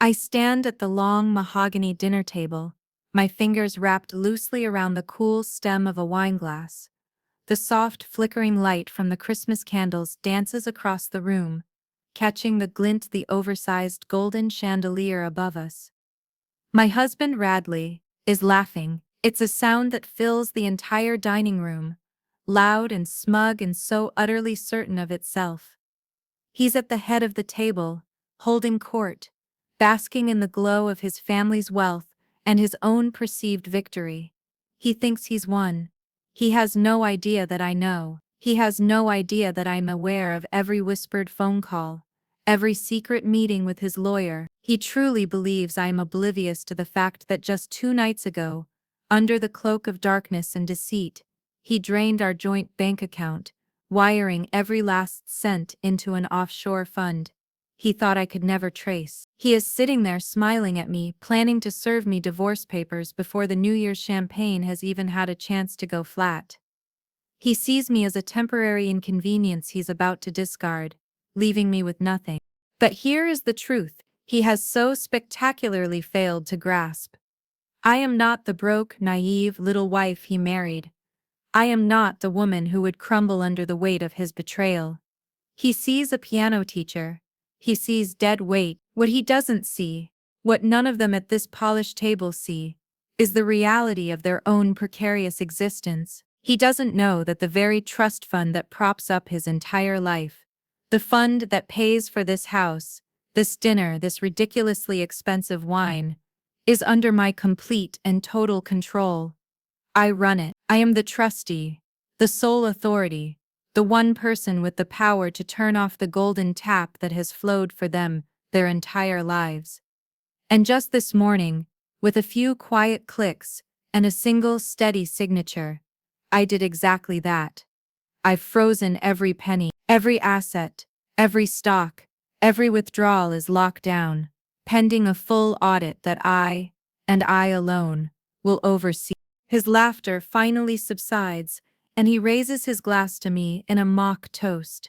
I stand at the long mahogany dinner table, my fingers wrapped loosely around the cool stem of a wineglass. The soft, flickering light from the Christmas candles dances across the room, catching the glint of the oversized golden chandelier above us. My husband Radley is laughing. It's a sound that fills the entire dining room, loud and smug and so utterly certain of itself. He's at the head of the table, holding court, basking in the glow of his family's wealth and his own perceived victory. He thinks he's won. He has no idea that I know. He has no idea that I'm aware of every whispered phone call, every secret meeting with his lawyer. He truly believes I am oblivious to the fact that just 2 nights ago, under the cloak of darkness and deceit, he drained our joint bank account, wiring every last cent into an offshore fund he thought I could never trace. He is sitting there smiling at me, planning to serve me divorce papers before the New Year's champagne has even had a chance to go flat. He sees me as a temporary inconvenience he's about to discard, leaving me with nothing. But here is the truth he has so spectacularly failed to grasp. I am not the broke, naive little wife he married. I am not the woman who would crumble under the weight of his betrayal. He sees a piano teacher. He sees dead weight. What he doesn't see, what none of them at this polished table see, is the reality of their own precarious existence. He doesn't know that the very trust fund that props up his entire life, the fund that pays for this house, this dinner, this ridiculously expensive wine, is under my complete and total control. I run it. I am the trustee, the sole authority, the one person with the power to turn off the golden tap that has flowed for them their entire lives. And just this morning, with a few quiet clicks and a single steady signature, I did exactly that. I've frozen every penny, every asset, every stock, every withdrawal is locked down, pending a full audit that I, and I alone, will oversee. His laughter finally subsides, and he raises his glass to me in a mock toast.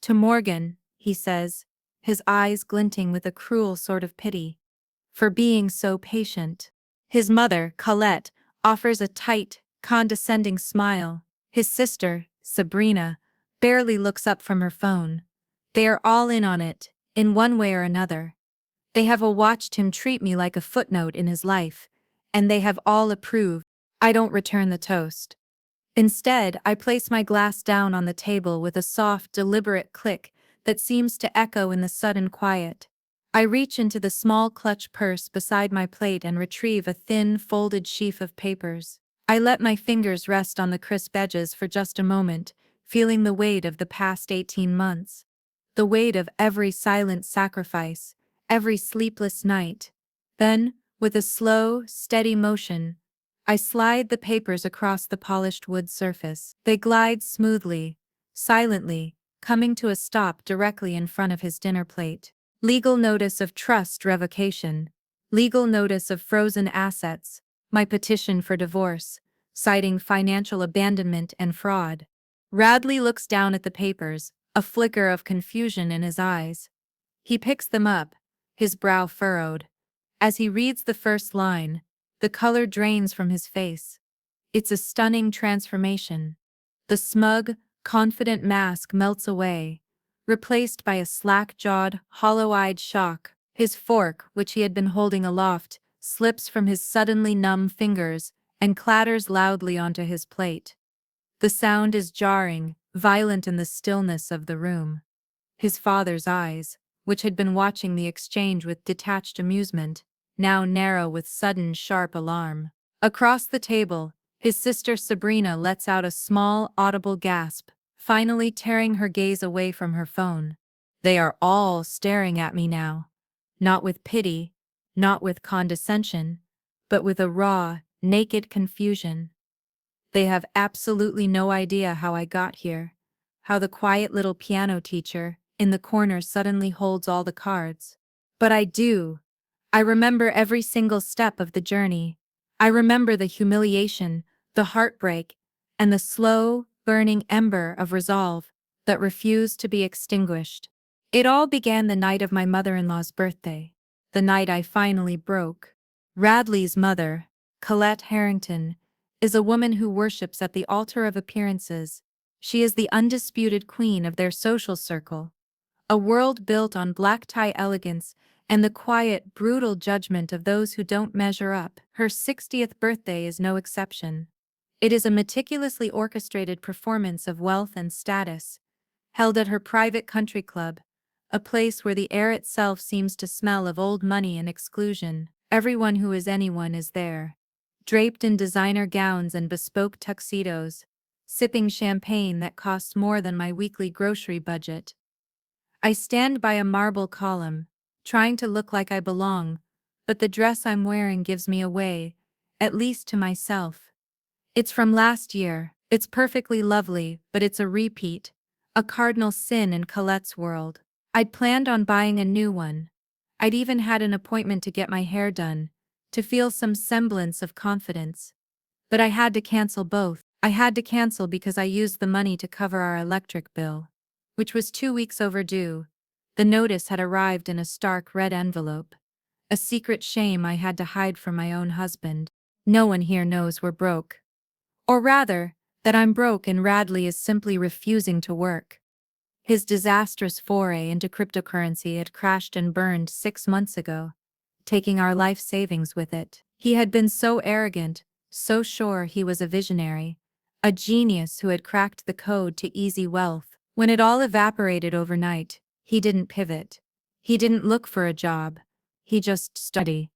To Morgan, he says, his eyes glinting with a cruel sort of pity, for being so patient. His mother, Colette, offers a tight, condescending smile. His sister, Sabrina, barely looks up from her phone. They are all in on it, in one way or another. They have all watched him treat me like a footnote in his life, and they have all approved. I don't return the toast. Instead, I place my glass down on the table with a soft, deliberate click that seems to echo in the sudden quiet. I reach into the small clutch purse beside my plate and retrieve a thin, folded sheaf of papers. I let my fingers rest on the crisp edges for just a moment, feeling the weight of the past 18 months. The weight of every silent sacrifice, every sleepless night. Then, with a slow, steady motion, I slide the papers across the polished wood surface. They glide smoothly, silently, coming to a stop directly in front of his dinner plate. Legal notice of trust revocation. Legal notice of frozen assets. My petition for divorce, citing financial abandonment and fraud. Radley looks down at the papers, a flicker of confusion in his eyes. He picks them up, his brow furrowed. As he reads the first line, the color drains from his face. It's a stunning transformation. The smug, confident mask melts away, replaced by a slack-jawed, hollow-eyed shock. His fork, which he had been holding aloft, slips from his suddenly numb fingers and clatters loudly onto his plate. The sound is jarring, violent in the stillness of the room. His father's eyes, which had been watching the exchange with detached amusement, now narrow with sudden, sharp alarm. Across the table, his sister Sabrina lets out a small, audible gasp, finally tearing her gaze away from her phone. They are all staring at me now. Not with pity, not with condescension, but with a raw, naked confusion. They have absolutely no idea how I got here, how the quiet little piano teacher in the corner suddenly holds all the cards. But I do. I remember every single step of the journey. I remember the humiliation, the heartbreak, and the slow, burning ember of resolve that refused to be extinguished. It all began the night of my mother-in-law's birthday. the night I finally broke. Radley's mother, Colette Harrington, is a woman who worships at the altar of appearances. She is the undisputed queen of their social circle, a world built on black tie elegance and the quiet, brutal judgment of those who don't measure up. Her 60th birthday is no exception. It is a meticulously orchestrated performance of wealth and status, held at her private country club, a place where the air itself seems to smell of old money and exclusion. Everyone who is anyone is there, draped in designer gowns and bespoke tuxedos, sipping champagne that costs more than my weekly grocery budget. I stand by a marble column, trying to look like I belong, but the dress I'm wearing gives me away, at least to myself. It's from last year. It's perfectly lovely, but it's a repeat, a cardinal sin in Colette's world. I'd planned on buying a new one. I'd even had an appointment to get my hair done, to feel some semblance of confidence. But I had to cancel both. I had to cancel because I used the money to cover our electric bill, which was 2 weeks overdue. The notice had arrived in a stark red envelope, a secret shame I had to hide from my own husband. No one here knows we're broke. Or rather, that I'm broke and Radley is simply refusing to work. His disastrous foray into cryptocurrency had crashed and burned 6 months ago, taking our life savings with it. He had been so arrogant, so sure he was a visionary, a genius who had cracked the code to easy wealth. When it all evaporated overnight, he didn't pivot. He didn't look for a job. He just studied.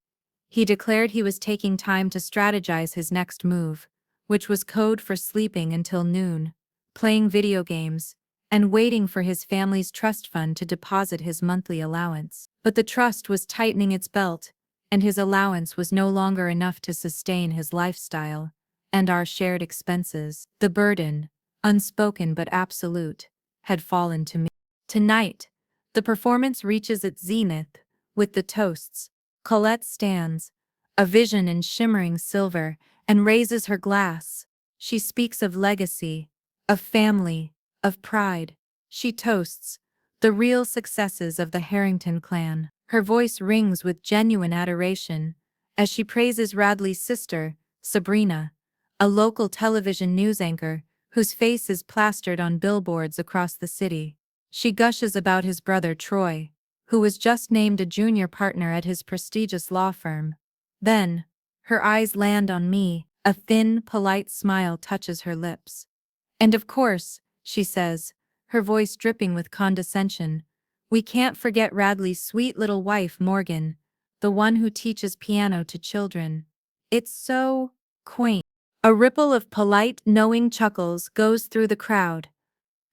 He declared he was taking time to strategize his next move, which was code for sleeping until noon, playing video games, and waiting for his family's trust fund to deposit his monthly allowance. But the trust was tightening its belt, and his allowance was no longer enough to sustain his lifestyle and our shared expenses. The burden, unspoken but absolute, had fallen to me. Tonight, the performance reaches its zenith with the toasts. Colette stands, a vision in shimmering silver, and raises her glass. She speaks of legacy, of family, of pride. She toasts the real successes of the Harrington clan. Her voice rings with genuine adoration as she praises Radley's sister, Sabrina, a local television news anchor whose face is plastered on billboards across the city. She gushes about his brother Troy, who was just named a junior partner at his prestigious law firm. Then, her eyes land on me, a thin, polite smile touches her lips. And of course, she says, her voice dripping with condescension, we can't forget Radley's sweet little wife Morgan, the one who teaches piano to children. It's so quaint. A ripple of polite, knowing chuckles goes through the crowd.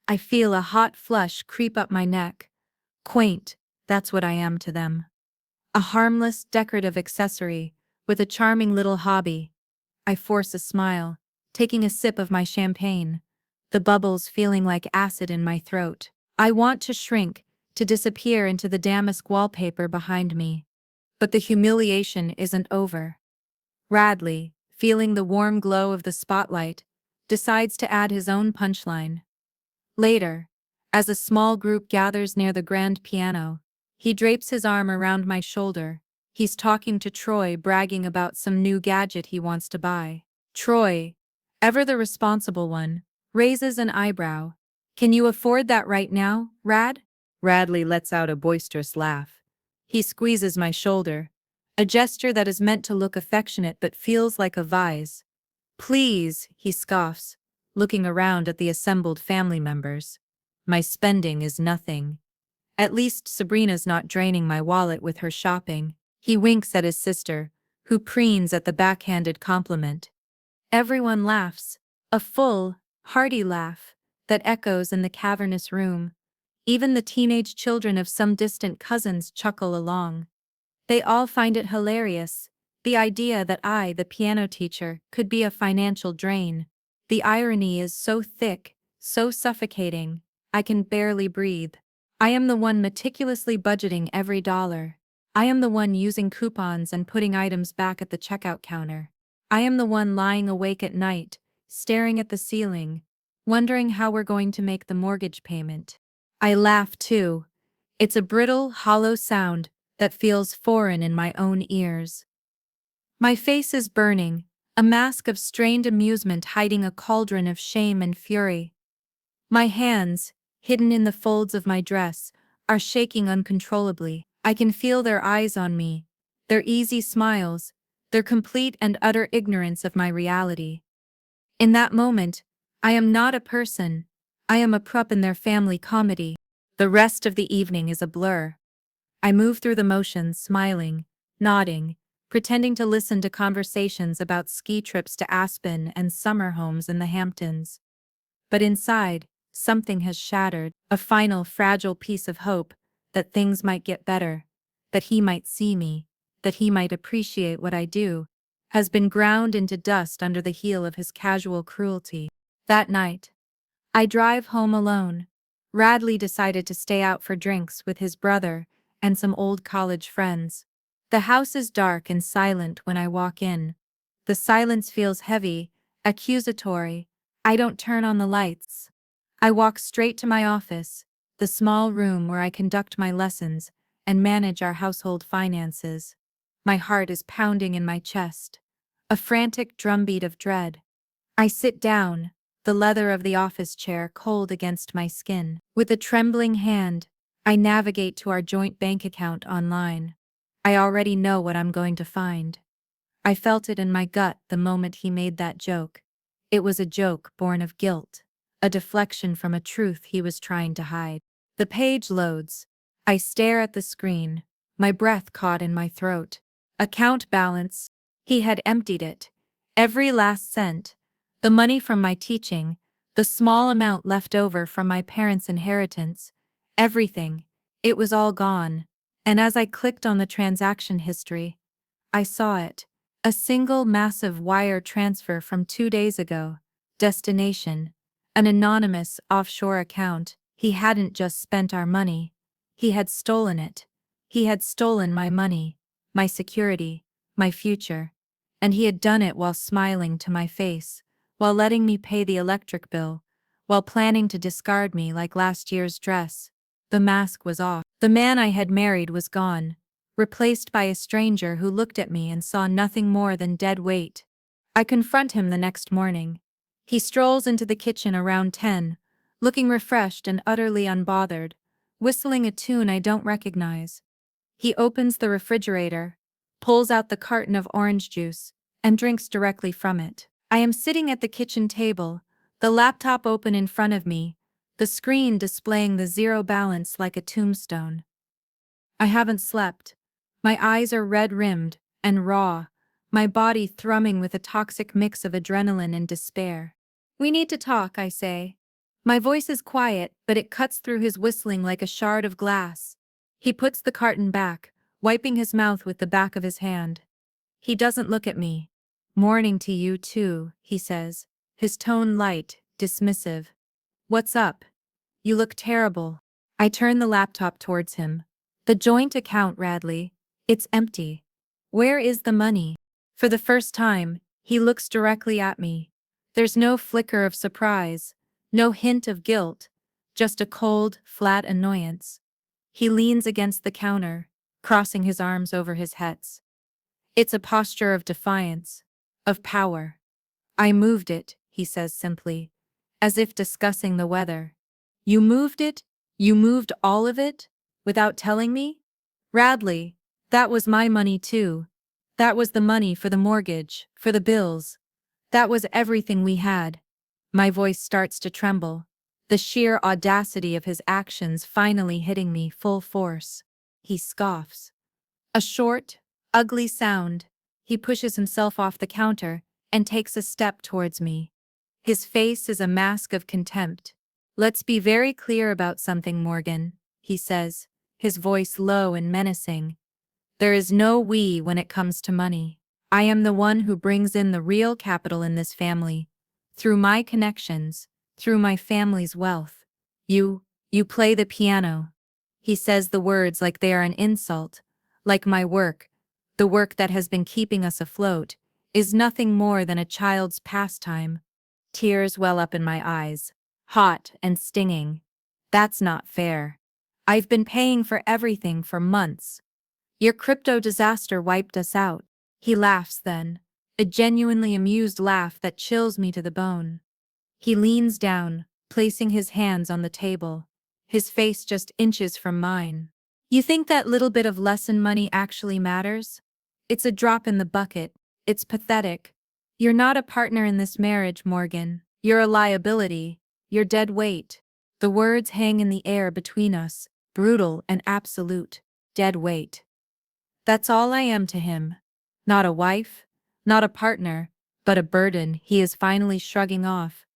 I feel a hot flush creep up my neck. Quaint, that's what I am to them. A harmless, decorative accessory, with a charming little hobby. I force a smile, taking a sip of my champagne, the bubbles feeling like acid in my throat. I want to shrink, to disappear into the damask wallpaper behind me. But the humiliation isn't over. Radley, feeling the warm glow of the spotlight, decides to add his own punchline. Later, as a small group gathers near the grand piano, he drapes his arm around my shoulder. He's talking to Troy, bragging about some new gadget he wants to buy. Troy, ever the responsible one, raises an eyebrow. Can you afford that right now, Rad? Radley lets out a boisterous laugh. He squeezes my shoulder, a gesture that is meant to look affectionate but feels like a vise. Please, he scoffs, looking around at the assembled family members. My spending is nothing. At least Sabrina's not draining my wallet with her shopping. He winks at his sister, who preens at the backhanded compliment. Everyone laughs, a full, hearty laugh that echoes in the cavernous room. Even the teenage children of some distant cousins chuckle along. They all find it hilarious, the idea that I, the piano teacher, could be a financial drain. The irony is so thick, so suffocating, I can barely breathe. I am the one meticulously budgeting every dollar. I am the one using coupons and putting items back at the checkout counter. I am the one lying awake at night, staring at the ceiling, wondering how we're going to make the mortgage payment. I laugh too. It's a brittle, hollow sound, that feels foreign in my own ears. My face is burning, a mask of strained amusement hiding a cauldron of shame and fury. My hands, hidden in the folds of my dress, are shaking uncontrollably. I can feel their eyes on me, their easy smiles, their complete and utter ignorance of my reality. In that moment, I am not a person. I am a prop in their family comedy. The rest of the evening is a blur. I move through the motions, smiling, nodding, pretending to listen to conversations about ski trips to Aspen and summer homes in the Hamptons. But inside, something has shattered, a final fragile piece of hope that things might get better, that he might see me, that he might appreciate what I do, has been ground into dust under the heel of his casual cruelty. That night, I drive home alone. Radley decided to stay out for drinks with his brother and some old college friends. The house is dark and silent when I walk in. The silence feels heavy, accusatory. I don't turn on the lights. I walk straight to my office, the small room where I conduct my lessons and manage our household finances. My heart is pounding in my chest, a frantic drumbeat of dread. I sit down, the leather of the office chair cold against my skin. With a trembling hand, I navigate to our joint bank account online. I already know what I'm going to find. I felt it in my gut the moment he made that joke. It was a joke born of guilt, a deflection from a truth he was trying to hide. The page loads. I stare at the screen, my breath caught in my throat. Account balance. He had emptied it. Every last cent. The money from my teaching, the small amount left over from my parents' inheritance, everything. It was all gone. And as I clicked on the transaction history, I saw it. A single massive wire transfer from 2 days ago. Destination: an anonymous offshore account. He hadn't just spent our money. He had stolen it. He had stolen my money, my security, my future. And he had done it while smiling to my face, while letting me pay the electric bill, while planning to discard me like last year's dress. The mask was off. The man I had married was gone, replaced by a stranger who looked at me and saw nothing more than dead weight. I confront him the next morning. He strolls into the kitchen around 10, looking refreshed and utterly unbothered, whistling a tune I don't recognize. He opens the refrigerator, pulls out the carton of orange juice, and drinks directly from it. I am sitting at the kitchen table, the laptop open in front of me, the screen displaying the zero balance like a tombstone. I haven't slept. My eyes are red-rimmed and raw, my body thrumming with a toxic mix of adrenaline and despair. We need to talk, I say. My voice is quiet, but it cuts through his whistling like a shard of glass. He puts the carton back, wiping his mouth with the back of his hand. He doesn't look at me. "Morning to you too," he says, his tone light, dismissive. "What's up? You look terrible." I turn the laptop towards him. "The joint account, Radley. It's empty. Where is the money?" For the first time, he looks directly at me. There's no flicker of surprise, no hint of guilt, just a cold, flat annoyance. He leans against the counter, crossing his arms over his head. It's a posture of defiance, of power. "I moved it," he says simply, as if discussing the weather. "You moved it? You moved all of it? Without telling me?" "Radley, that was my money too. That was the money for the mortgage, for the bills. That was everything we had." My voice starts to tremble, the sheer audacity of his actions finally hitting me full force. He scoffs. A short, ugly sound. He pushes himself off the counter and takes a step towards me. His face is a mask of contempt. "Let's be very clear about something, Morgan," he says, his voice low and menacing. "There is no we when it comes to money. I am the one who brings in the real capital in this family. Through my connections, through my family's wealth. You play the piano." He says the words like they are an insult, like my work, the work that has been keeping us afloat, is nothing more than a child's pastime. Tears well up in my eyes, hot and stinging. That's not fair. I've been paying for everything for months. Your crypto disaster wiped us out. He laughs then, a genuinely amused laugh that chills me to the bone. He leans down, placing his hands on the table, his face just inches from mine. You think that little bit of lesson money actually matters? It's a drop in the bucket. It's pathetic. You're not a partner in this marriage, Morgan. You're a liability. You're dead weight. The words hang in the air between us, brutal and absolute. Dead weight. That's all I am to him. Not a wife, not a partner, but a burden he is finally shrugging off.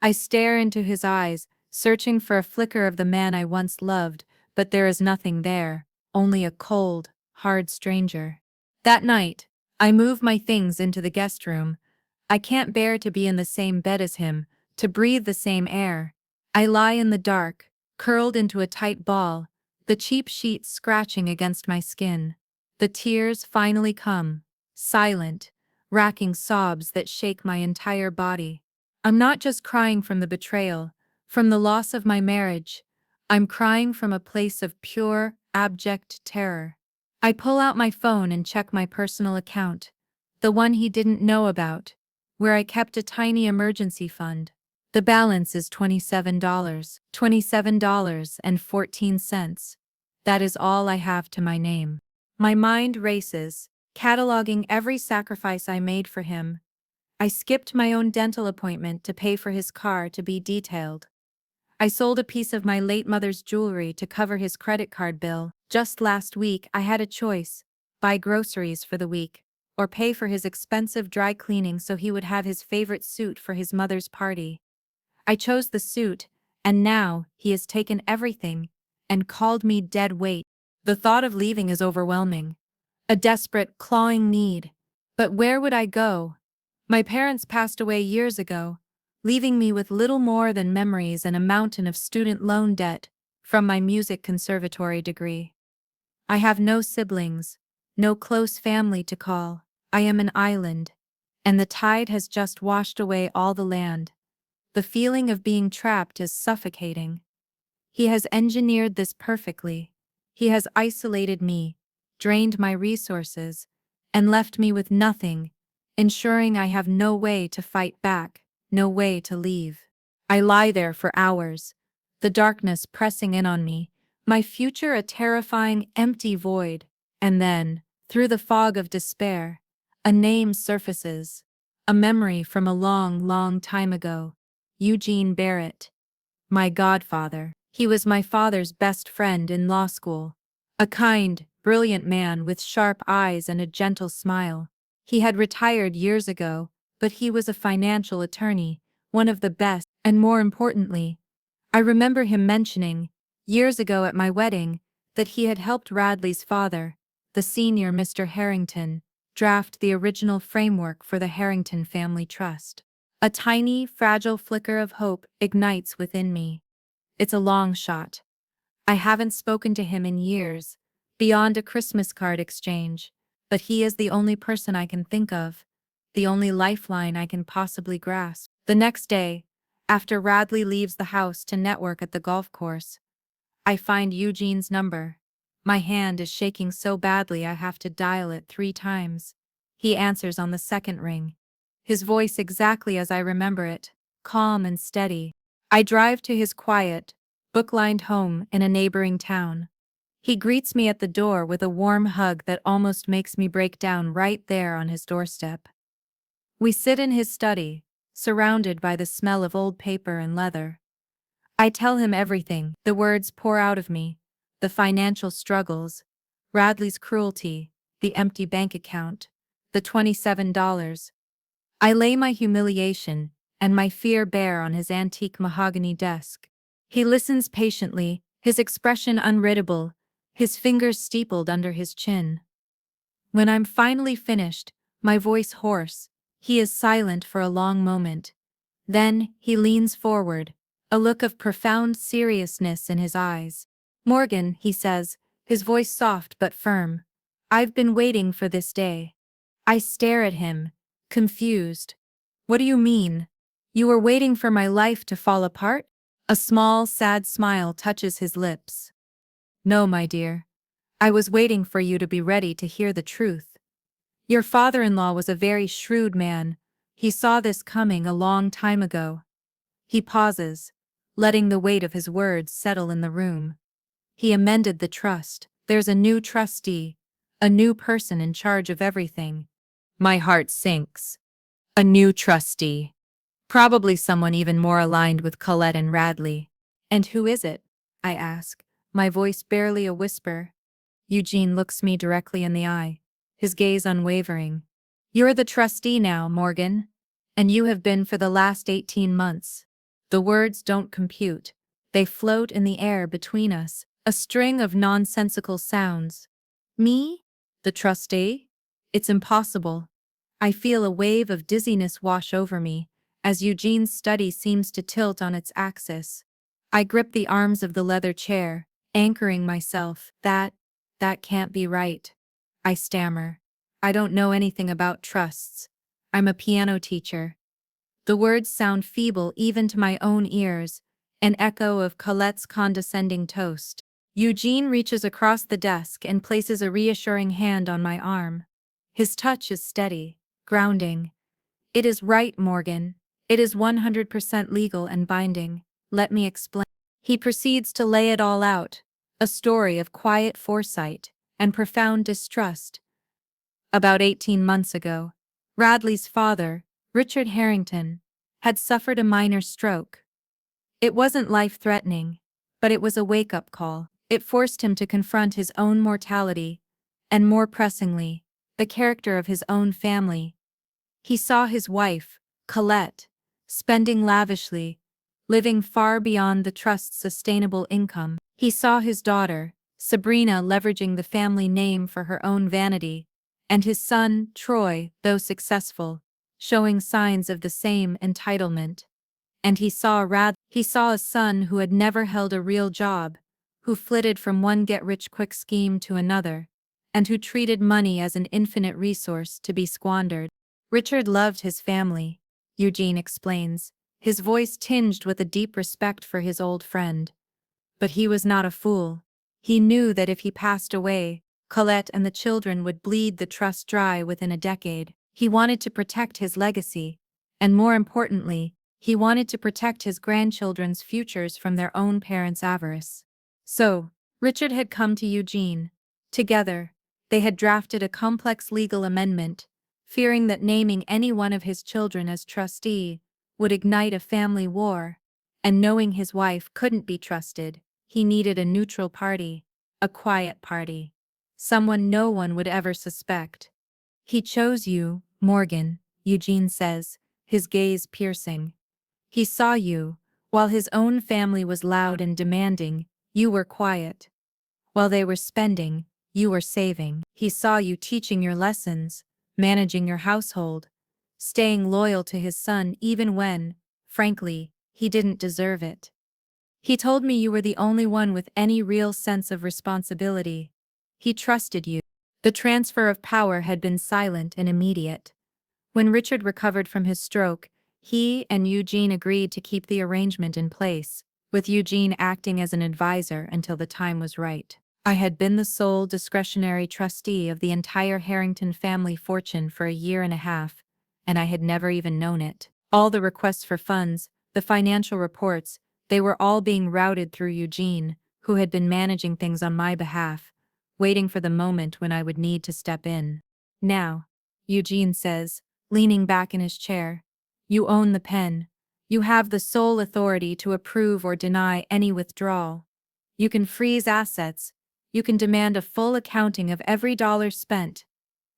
I stare into his eyes, searching for a flicker of the man I once loved, but there is nothing there, only a cold, hard stranger. That night, I move my things into the guest room. I can't bear to be in the same bed as him, to breathe the same air. I lie in the dark, curled into a tight ball, the cheap sheets scratching against my skin. The tears finally come, silent, racking sobs that shake my entire body. I'm not just crying from the betrayal, from the loss of my marriage. I'm crying from a place of pure, abject terror. I pull out my phone and check my personal account, the one he didn't know about, where I kept a tiny emergency fund. The balance is $27, $27.14. That is all I have to my name. My mind races, cataloging every sacrifice I made for him. I skipped my own dental appointment to pay for his car to be detailed. I sold a piece of my late mother's jewelry to cover his credit card bill. Just last week, I had a choice: buy groceries for the week, or pay for his expensive dry cleaning so he would have his favorite suit for his mother's party. I chose the suit, and now he has taken everything and called me dead weight. The thought of leaving is overwhelming. A desperate, clawing need. But where would I go? My parents passed away years ago, leaving me with little more than memories and a mountain of student loan debt from my music conservatory degree. I have no siblings, no close family to call. I am an island, and the tide has just washed away all the land. The feeling of being trapped is suffocating. He has engineered this perfectly. He has isolated me, drained my resources, and left me with nothing, ensuring I have no way to fight back, no way to leave. I lie there for hours, the darkness pressing in on me, my future a terrifying, empty void. And then, through the fog of despair, a name surfaces, a memory from a long, long time ago. Eugene Barrett. My godfather. He was my father's best friend in law school. A kind, brilliant man with sharp eyes and a gentle smile. He had retired years ago, but he was a financial attorney, one of the best, and more importantly, I remember him mentioning, years ago at my wedding, that he had helped Radley's father, the senior Mr. Harrington, draft the original framework for the Harrington Family Trust. A tiny, fragile flicker of hope ignites within me. It's a long shot. I haven't spoken to him in years, beyond a Christmas card exchange, but he is the only person I can think of, the only lifeline I can possibly grasp. The next day, after Radley leaves the house to network at the golf course, I find Eugene's number. My hand is shaking so badly I have to dial it 3 times. He answers on the second ring. His voice exactly as I remember it, calm and steady. I drive to his quiet, book-lined home in a neighboring town. He greets me at the door with a warm hug that almost makes me break down right there on his doorstep. We sit in his study, surrounded by the smell of old paper and leather. I tell him everything. The words pour out of me, the financial struggles, Radley's cruelty, the empty bank account, the $27. I lay my humiliation and my fear bare on his antique mahogany desk. He listens patiently, his expression unreadable, his fingers steepled under his chin. When I'm finally finished, my voice hoarse, he is silent for a long moment. Then he leans forward, a look of profound seriousness in his eyes. "Morgan," he says, his voice soft but firm, "I've been waiting for this day." I stare at him, confused. "What do you mean? You were waiting for my life to fall apart?" A small, sad smile touches his lips. "No, my dear. I was waiting for you to be ready to hear the truth. Your father-in-law was a very shrewd man. He saw this coming a long time ago. He pauses, letting the weight of his words settle in the room. He amended the trust. There's a new trustee, a new person in charge of everything. My heart sinks. A new trustee. Probably someone even more aligned with Colette and Radley. And who is it? I ask, my voice barely a whisper. Eugene looks me directly in the eye, his gaze unwavering. You're the trustee now, Morgan. And you have been for the last 18 months. The words don't compute. They float in the air between us, a string of nonsensical sounds. Me? The trustee? It's impossible. I feel a wave of dizziness wash over me, as Eugene's study seems to tilt on its axis. I grip the arms of the leather chair, anchoring myself. That can't be right. I stammer. I don't know anything about trusts. I'm a piano teacher. The words sound feeble even to my own ears, an echo of Colette's condescending toast. Eugene reaches across the desk and places a reassuring hand on my arm. His touch is steady, grounding. It is right, Morgan. It is 100% legal and binding. Let me explain. He proceeds to lay it all out, a story of quiet foresight and profound distrust. About 18 months ago, Radley's father, Richard Harrington, had suffered a minor stroke. It wasn't life-threatening, but it was a wake-up call. It forced him to confront his own mortality, and more pressingly, the character of his own family. He saw his wife, Colette, spending lavishly, living far beyond the trust's sustainable income. He saw his daughter, Sabrina, leveraging the family name for her own vanity, and his son, Troy, though successful, showing signs of the same entitlement. And he saw a son who had never held a real job, who flitted from one get-rich-quick scheme to another, and who treated money as an infinite resource to be squandered. Richard loved his family, Eugene explains, his voice tinged with a deep respect for his old friend. But he was not a fool. He knew that if he passed away, Colette and the children would bleed the trust dry within a decade. He wanted to protect his legacy, and more importantly, he wanted to protect his grandchildren's futures from their own parents' avarice. So, Richard had come to Eugene. Together, they had drafted a complex legal amendment, fearing that naming any one of his children as trustee would ignite a family war, and knowing his wife couldn't be trusted, he needed a neutral party, a quiet party, someone no one would ever suspect. He chose you, Morgan, Eugene says, his gaze piercing. He saw you. While his own family was loud and demanding, you were quiet. While they were spending, you were saving. He saw you teaching your lessons, managing your household, staying loyal to his son even when, frankly, he didn't deserve it. He told me you were the only one with any real sense of responsibility. He trusted you. The transfer of power had been silent and immediate. When Richard recovered from his stroke, he and Eugene agreed to keep the arrangement in place, with Eugene acting as an advisor until the time was right. I had been the sole discretionary trustee of the entire Harrington family fortune for a year and a half, and I had never even known it. All the requests for funds, the financial reports, they were all being routed through Eugene, who had been managing things on my behalf, waiting for the moment when I would need to step in. Now, Eugene says, leaning back in his chair, you own the pen. You have the sole authority to approve or deny any withdrawal. You can freeze assets. You can demand a full accounting of every dollar spent.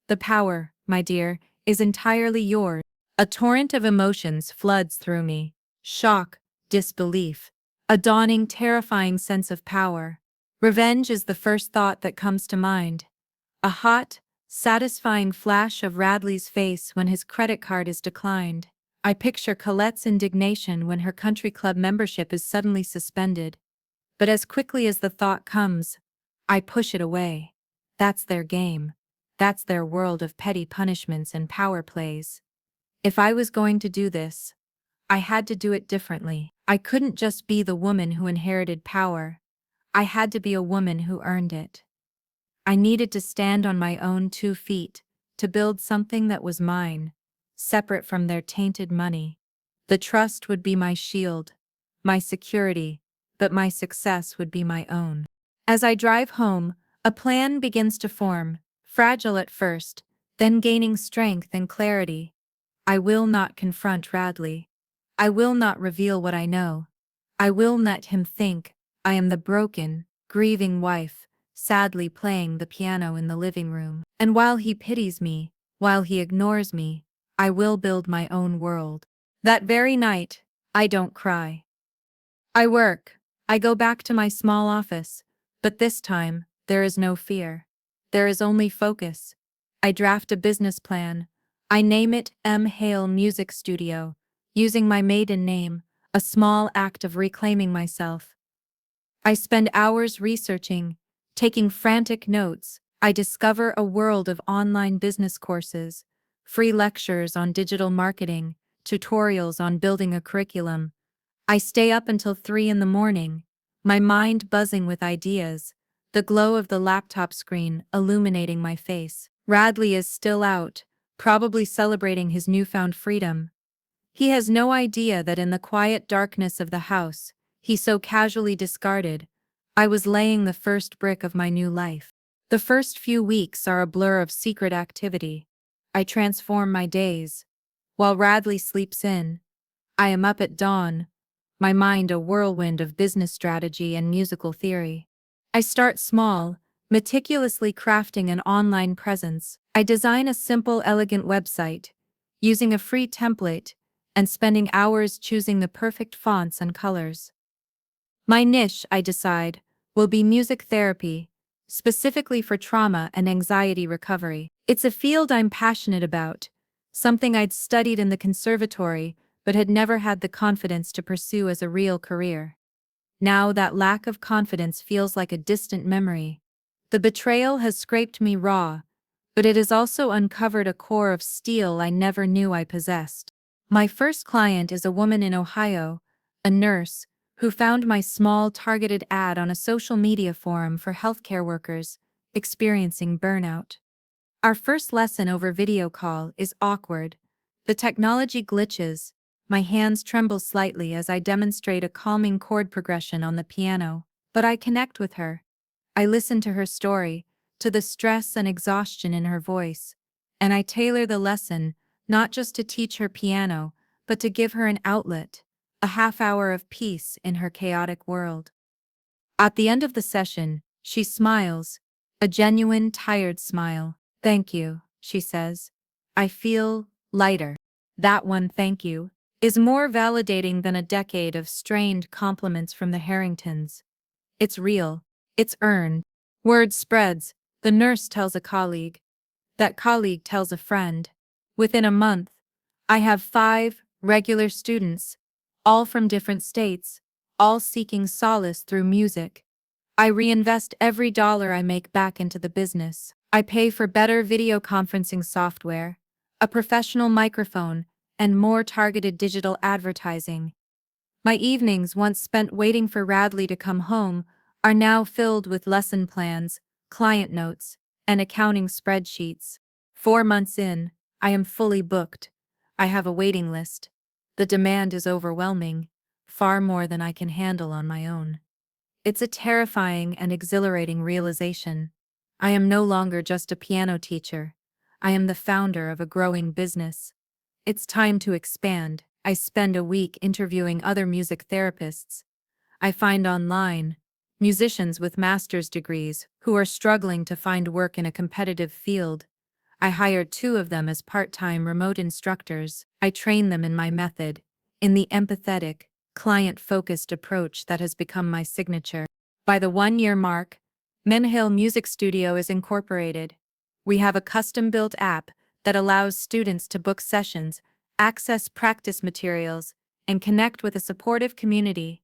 The power, my dear, is entirely yours. A torrent of emotions floods through me. Shock, disbelief, a dawning, terrifying sense of power. Revenge is the first thought that comes to mind. A hot, satisfying flash of Radley's face when his credit card is declined. I picture Colette's indignation when her country club membership is suddenly suspended. But as quickly as the thought comes, I push it away. That's their game. That's their world of petty punishments and power plays. If I was going to do this, I had to do it differently. I couldn't just be the woman who inherited power. I had to be a woman who earned it. I needed to stand on my own 2 feet, to build something that was mine, separate from their tainted money. The trust would be my shield, my security, but my success would be my own. As I drive home, a plan begins to form, fragile at first, then gaining strength and clarity. I will not confront Radley. I will not reveal what I know. I will let him think I am the broken, grieving wife, sadly playing the piano in the living room. And while he pities me, while he ignores me, I will build my own world. That very night, I don't cry. I work. I go back to my small office, but this time, there is no fear. There is only focus. I draft a business plan. I name it M. Hale Music Studio, using my maiden name, a small act of reclaiming myself. I spend hours researching, taking frantic notes. I discover a world of online business courses, free lectures on digital marketing, tutorials on building a curriculum. I stay up until 3 in the morning, my mind buzzing with ideas, the glow of the laptop screen illuminating my face. Radley is still out, probably celebrating his newfound freedom. He has no idea that in the quiet darkness of the house, he so casually discarded, I was laying the first brick of my new life. The first few weeks are a blur of secret activity. I transform my days. While Radley sleeps in, I am up at dawn, my mind a whirlwind of business strategy and musical theory. I start small, meticulously crafting an online presence. I design a simple, elegant website, using a free template, and spending hours choosing the perfect fonts and colors. My niche, I decide, will be music therapy, specifically for trauma and anxiety recovery. It's a field I'm passionate about, something I'd studied in the conservatory but had never had the confidence to pursue as a real career. Now that lack of confidence feels like a distant memory. The betrayal has scraped me raw, but it has also uncovered a core of steel I never knew I possessed. My first client is a woman in Ohio, a nurse, who found my small targeted ad on a social media forum for healthcare workers experiencing burnout. Our first lesson over video call is awkward. The technology glitches. My hands tremble slightly as I demonstrate a calming chord progression on the piano, but I connect with her. I listen to her story, to the stress and exhaustion in her voice, and I tailor the lesson, not just to teach her piano, but to give her an outlet, a half-hour of peace in her chaotic world. At the end of the session, she smiles, a genuine, tired smile. "Thank you," she says. "I feel lighter." That one thank you is more validating than a decade of strained compliments from the Harringtons. It's real. It's earned. Word spreads. The nurse tells a colleague. That colleague tells a friend. Within a month, I have 5 regular students, all from different states, all seeking solace through music. I reinvest every dollar I make back into the business. I pay for better video conferencing software, a professional microphone, and more targeted digital advertising. My evenings, once spent waiting for Radley to come home, are now filled with lesson plans, client notes, and accounting spreadsheets. 4 months in, I am fully booked. I have a waiting list. The demand is overwhelming, far more than I can handle on my own. It's a terrifying and exhilarating realization. I am no longer just a piano teacher. I am the founder of a growing business. It's time to expand. I spend a week interviewing other music therapists. I find online musicians with master's degrees who are struggling to find work in a competitive field. I hired 2 of them as part-time remote instructors. I train them in my method, in the empathetic, client-focused approach that has become my signature. By the 1-year mark, Menhill Music Studio is incorporated. We have a custom-built app that allows students to book sessions, access practice materials, and connect with a supportive community.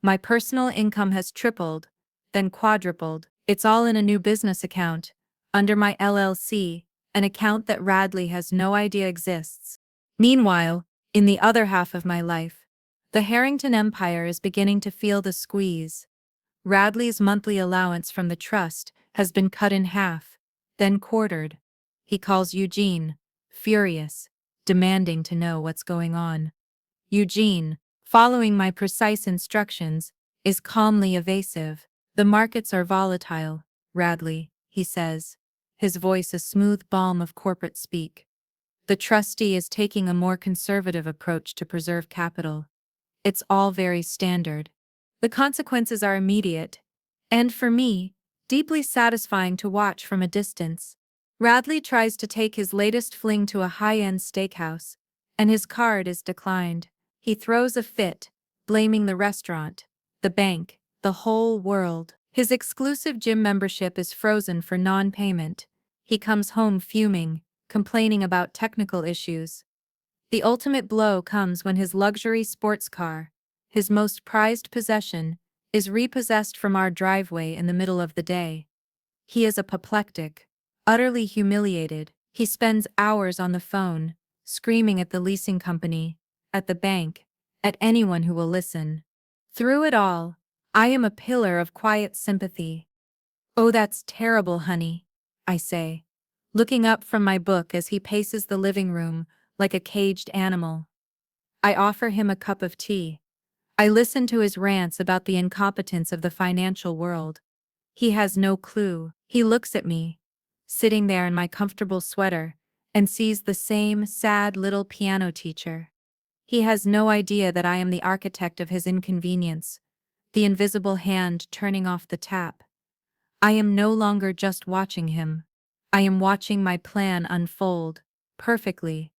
My personal income has tripled, then quadrupled. It's all in a new business account, under my LLC, an account that Radley has no idea exists. Meanwhile, in the other half of my life, the Harrington empire is beginning to feel the squeeze. Radley's monthly allowance from the trust has been cut in half, then quartered. He calls Eugene, furious, demanding to know what's going on. Eugene, following my precise instructions, is calmly evasive. The markets are volatile, Radley, he says, his voice a smooth balm of corporate speak. The trustee is taking a more conservative approach to preserve capital. It's all very standard. The consequences are immediate, and for me, deeply satisfying to watch from a distance. Radley tries to take his latest fling to a high-end steakhouse, and his card is declined. He throws a fit, blaming the restaurant, the bank, the whole world. His exclusive gym membership is frozen for non-payment. He comes home fuming, complaining about technical issues. The ultimate blow comes when his luxury sports car, his most prized possession, is repossessed from our driveway in the middle of the day. He is apoplectic, utterly humiliated. He spends hours on the phone, screaming at the leasing company, at the bank, at anyone who will listen. Through it all, I am a pillar of quiet sympathy. "Oh, that's terrible, honey," I say, looking up from my book as he paces the living room like a caged animal. I offer him a cup of tea. I listen to his rants about the incompetence of the financial world. He has no clue. He looks at me, sitting there in my comfortable sweater, and sees the same sad little piano teacher. He has no idea that I am the architect of his inconvenience, the invisible hand turning off the tap. I am no longer just watching him. I am watching my plan unfold, perfectly.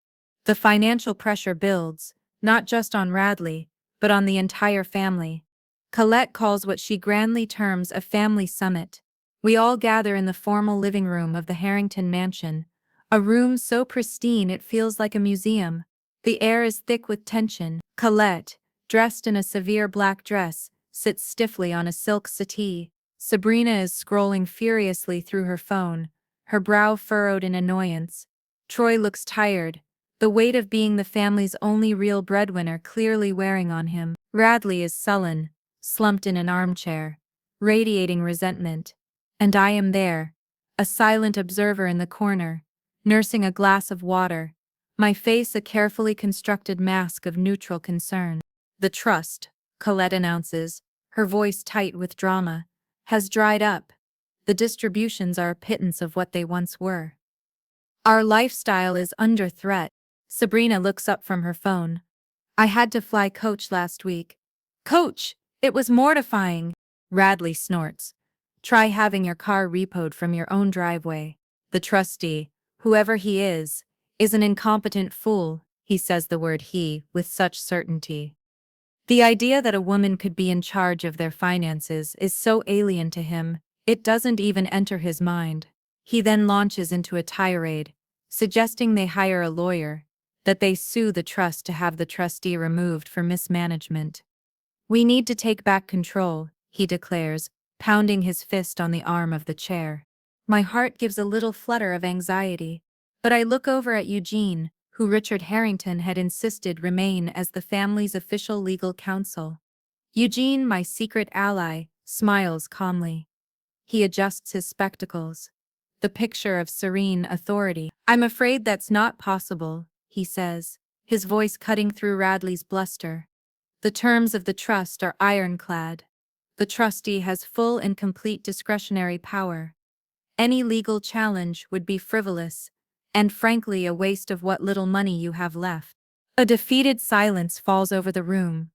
The financial pressure builds, not just on Radley, but on the entire family. Colette calls what she grandly terms a family summit. We all gather in the formal living room of the Harrington mansion, a room so pristine it feels like a museum. The air is thick with tension. Colette, dressed in a severe black dress, sits stiffly on a silk settee. Sabrina is scrolling furiously through her phone, her brow furrowed in annoyance. Troy looks tired, the weight of being the family's only real breadwinner clearly wearing on him. Radley is sullen, slumped in an armchair, radiating resentment. And I am there, a silent observer in the corner, nursing a glass of water, my face a carefully constructed mask of neutral concern. "The trust," Colette announces, her voice tight with drama, "has dried up. The distributions are a pittance of what they once were. Our lifestyle is under threat." Sabrina looks up from her phone. "I had to fly Coach last week." "Coach! It was mortifying." Radley snorts. "Try having your car repoed from your own driveway." The trustee, whoever he is an incompetent fool. He says the word he with such certainty. The idea that a woman could be in charge of their finances is so alien to him, it doesn't even enter his mind. He then launches into a tirade, suggesting they hire a lawyer, that they sue the trust to have the trustee removed for mismanagement. "We need to take back control," he declares, pounding his fist on the arm of the chair. My heart gives a little flutter of anxiety, but I look over at Eugene, who Richard Harrington had insisted remain as the family's official legal counsel. Eugene, my secret ally, smiles calmly. He adjusts his spectacles. The picture of serene authority. "I'm afraid that's not possible," he says, his voice cutting through Radley's bluster. "The terms of the trust are ironclad. The trustee has full and complete discretionary power. Any legal challenge would be frivolous, and frankly a waste of what little money you have left." A defeated silence falls over the room.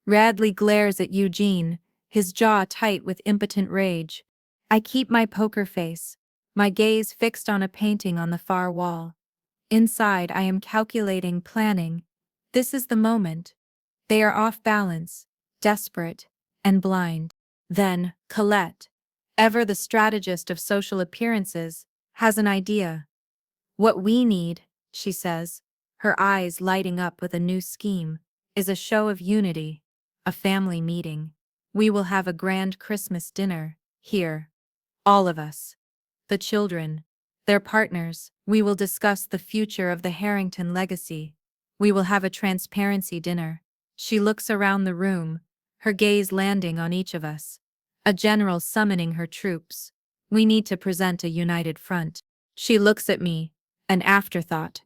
Radley glares at Eugene, his jaw tight with impotent rage. I keep my poker face, my gaze fixed on a painting on the far wall. Inside I am calculating, planning. This is the moment. They are off balance, desperate, and blind. Then, Colette, ever the strategist of social appearances, has an idea. "What we need," she says, her eyes lighting up with a new scheme, "is a show of unity, a family meeting. We will have a grand Christmas dinner, here. All of us. The children, their partners. We will discuss the future of the Harrington legacy. We will have a transparency dinner." She looks around the room, her gaze landing on each of us. A general summoning her troops. We need to present a united front. She looks at me, an afterthought.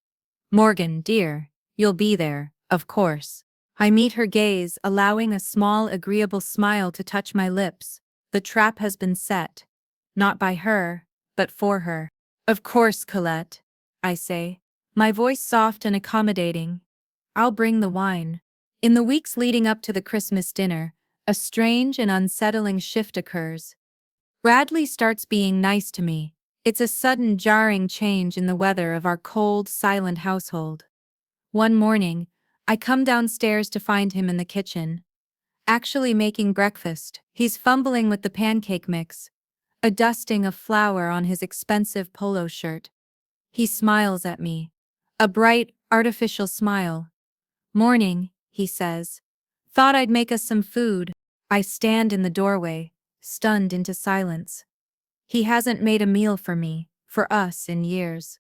Morgan, dear, you'll be there, of course. I meet her gaze, allowing a small, agreeable smile to touch my lips. The trap has been set. Not by her, but for her. Of course, Colette, I say, my voice soft and accommodating. I'll bring the wine. In the weeks leading up to the Christmas dinner, a strange and unsettling shift occurs. Bradley starts being nice to me. It's a sudden, jarring change in the weather of our cold, silent household. One morning, I come downstairs to find him in the kitchen, actually making breakfast. He's fumbling with the pancake mix, a dusting of flour on his expensive polo shirt. He smiles at me, a bright, artificial smile. Morning, he says. Thought I'd make us some food. I stand in the doorway, stunned into silence. He hasn't made a meal for me, for us, in years.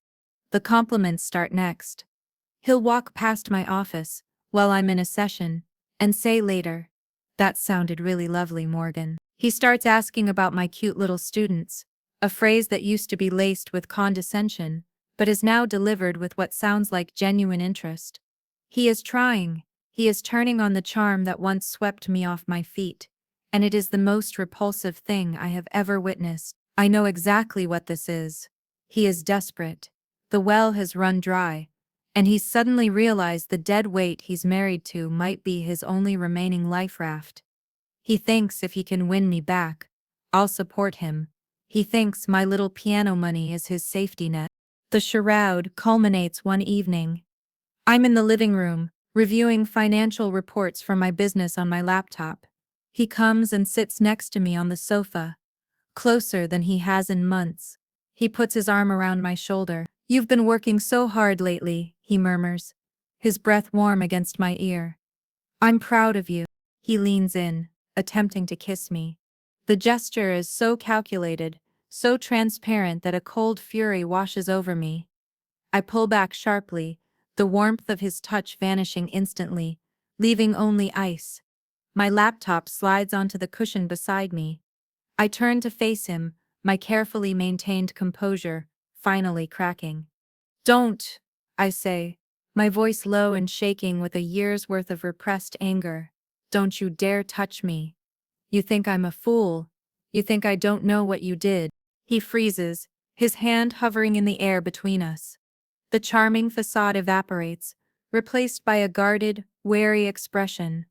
The compliments start next. He'll walk past my office, while I'm in a session, and say later, "That sounded really lovely, Morgan." He starts asking about my cute little students, a phrase that used to be laced with condescension, but is now delivered with what sounds like genuine interest. He is trying. He is turning on the charm that once swept me off my feet, and it is the most repulsive thing I have ever witnessed. I know exactly what this is. He is desperate. The well has run dry, and he's suddenly realized the dead weight he's married to might be his only remaining life raft. He thinks if he can win me back, I'll support him. He thinks my little piano money is his safety net. The charade culminates one evening. I'm in the living room, reviewing financial reports from my business on my laptop. He comes and sits next to me on the sofa, closer than he has in months. He puts his arm around my shoulder. "You've been working so hard lately," he murmurs, his breath warm against my ear. "I'm proud of you." He leans in, attempting to kiss me. The gesture is so calculated, so transparent that a cold fury washes over me. I pull back sharply, the warmth of his touch vanishing instantly, leaving only ice. My laptop slides onto the cushion beside me. I turn to face him, my carefully maintained composure finally cracking. "Don't," I say, my voice low and shaking with a year's worth of repressed anger. "Don't you dare touch me. You think I'm a fool. You think I don't know what you did." He freezes, his hand hovering in the air between us. The charming facade evaporates, replaced by a guarded, wary expression.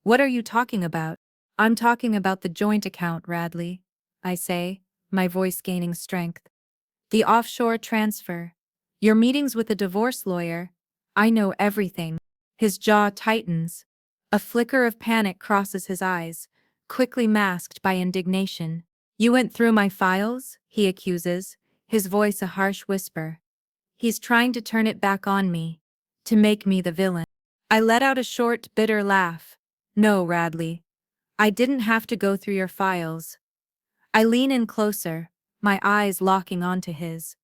"What are you talking about?" "I'm talking about the joint account, Radley," I say, my voice gaining strength. "The offshore transfer. Your meetings with the divorce lawyer. I know everything." His jaw tightens. A flicker of panic crosses his eyes, quickly masked by indignation. "You went through my files?" he accuses, his voice a harsh whisper. He's trying to turn it back on me, to make me the villain. I let out a short, bitter laugh. "No, Radley. I didn't have to go through your files." I lean in closer, my eyes locking onto his.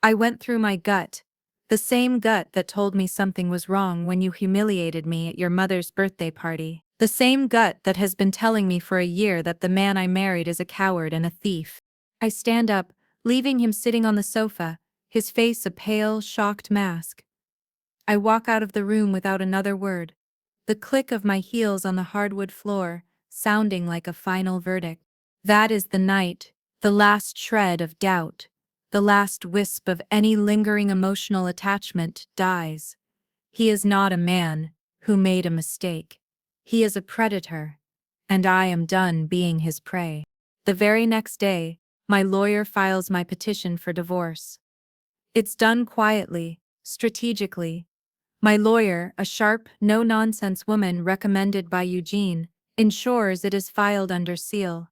"I went through my gut, the same gut that told me something was wrong when you humiliated me at your mother's birthday party. The same gut that has been telling me for a year that the man I married is a coward and a thief." I stand up, leaving him sitting on the sofa, his face a pale, shocked mask. I walk out of the room without another word, the click of my heels on the hardwood floor, sounding like a final verdict. That is the night, the last shred of doubt, the last wisp of any lingering emotional attachment dies. He is not a man who made a mistake. He is a predator, and I am done being his prey. The very next day, my lawyer files my petition for divorce. It's done quietly, strategically. My lawyer, a sharp, no-nonsense woman recommended by Eugene, ensures it is filed under seal.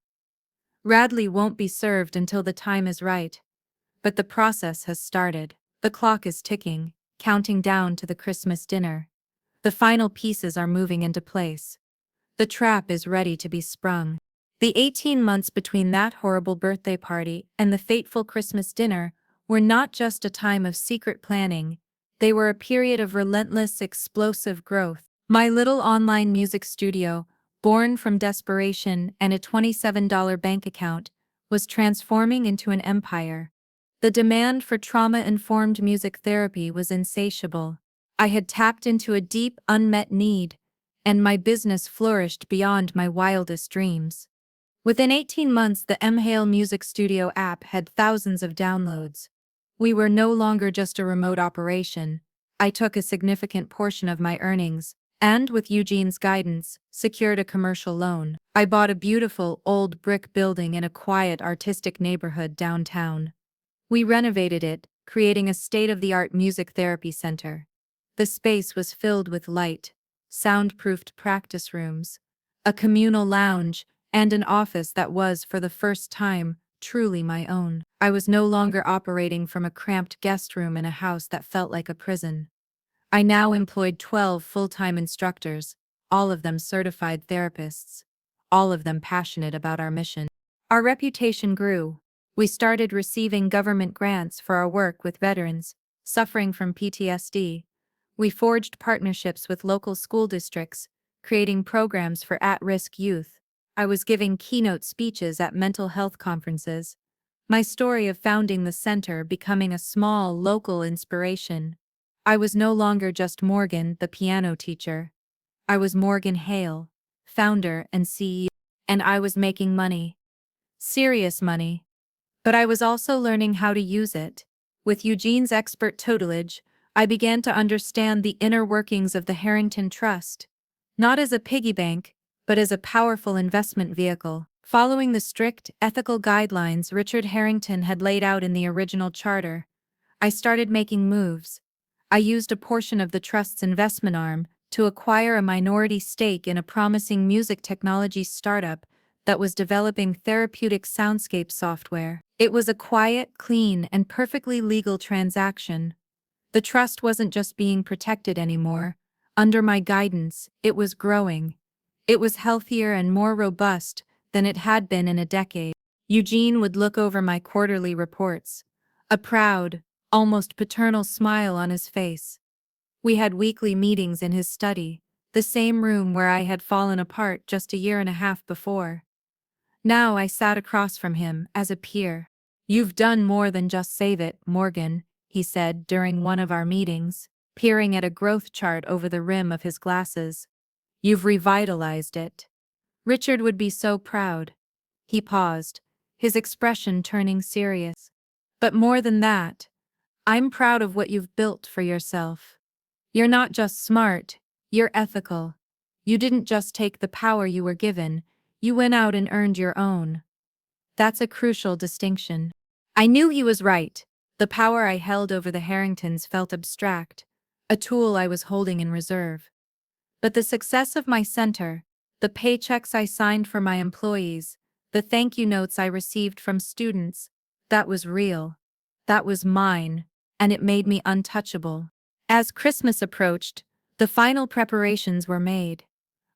Radley won't be served until the time is right. But the process has started. The clock is ticking, counting down to the Christmas dinner. The final pieces are moving into place. The trap is ready to be sprung. The 18 months between that horrible birthday party and the fateful Christmas dinner were not just a time of secret planning, they were a period of relentless, explosive growth. My little online music studio, born from desperation and a $27 bank account, was transforming into an empire. The demand for trauma-informed music therapy was insatiable. I had tapped into a deep, unmet need, and my business flourished beyond my wildest dreams. Within 18 months, the mHale Music Studio app had thousands of downloads. We were no longer just a remote operation. I took a significant portion of my earnings, and with Eugene's guidance, secured a commercial loan. I bought a beautiful, old brick building in a quiet, artistic neighborhood downtown. We renovated it, creating a state-of-the-art music therapy center. The space was filled with light, soundproofed practice rooms, a communal lounge, and an office that was, for the first time, truly my own. I was no longer operating from a cramped guest room in a house that felt like a prison. I now employed 12 full-time instructors, all of them certified therapists, all of them passionate about our mission. Our reputation grew. We started receiving government grants for our work with veterans suffering from PTSD. We forged partnerships with local school districts, creating programs for at-risk youth. I was giving keynote speeches at mental health conferences. My story of founding the center becoming a small, local inspiration. I was no longer just Morgan, the piano teacher. I was Morgan Hale, founder and CEO, and I was making money. Serious money. But I was also learning how to use it. With Eugene's expert tutelage, I began to understand the inner workings of the Harrington Trust, not as a piggy bank, but as a powerful investment vehicle. Following the strict, ethical guidelines Richard Harrington had laid out in the original charter, I started making moves. I used a portion of the Trust's investment arm to acquire a minority stake in a promising music technology startup that was developing therapeutic soundscape software. It was a quiet, clean, and perfectly legal transaction. The trust wasn't just being protected anymore. Under my guidance, it was growing. It was healthier and more robust than it had been in a decade. Eugene would look over my quarterly reports, a proud, almost paternal smile on his face. We had weekly meetings in his study, the same room where I had fallen apart just a year and a half before. Now I sat across from him as a peer. "You've done more than just save it, Morgan," he said during one of our meetings, peering at a growth chart over the rim of his glasses. "You've revitalized it." Richard would be so proud. He paused, his expression turning serious. "But more than that, I'm proud of what you've built for yourself. You're not just smart, you're ethical. You didn't just take the power you were given, you went out and earned your own." That's a crucial distinction. I knew he was right. The power I held over the Harringtons felt abstract, a tool I was holding in reserve. But the success of my center, the paychecks I signed for my employees, the thank you notes I received from students, that was real. That was mine, and it made me untouchable. As Christmas approached, the final preparations were made.